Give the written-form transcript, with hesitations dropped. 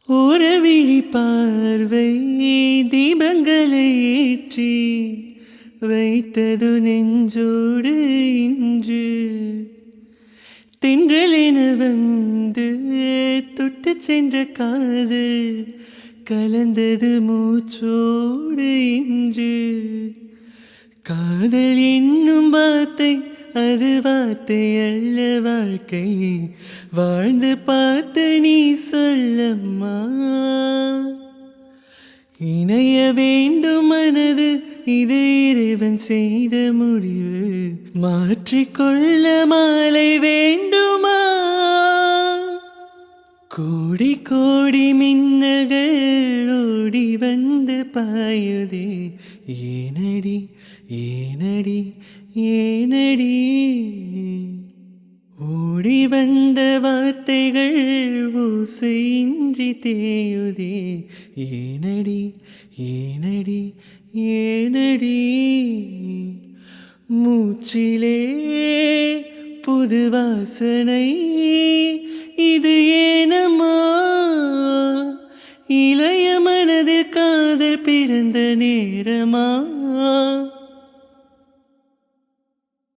ஓரவிழி பார்வை தீபங்களை ஏற்றி வைத்தது நெஞ்சோடு இன்று. தென்றலென வந்து தொட்டு சென்ற காதல் கலந்தது மூச்சோடு இன்று. காதல் என்னும் வார்த்தை அது வார்த்தை அல்ல, வாழ்க்கை வாழ்ந்து பார்த்து நீ சொல்லம்மா. இணைய வேண்டும் மனது, இது இறைவன் செய்த முடிவு. மாற்றிக்கொள்ள மாலை வேண்டுமா? கோடி கோடி மின்னல்கள் ஓடி வந்து பாயுதே, ஏனடி ஏனடி ஏனடி? ஓடி வந்த வார்த்தைகள் ஓசையின்றி தேயுதே, ஏனடி ஏனடி ஏனடி? மூச்சிலே புது வாசனை, இது ஏனம்மா? இளைய மனதில் காதல் பிறந்த நேரமா?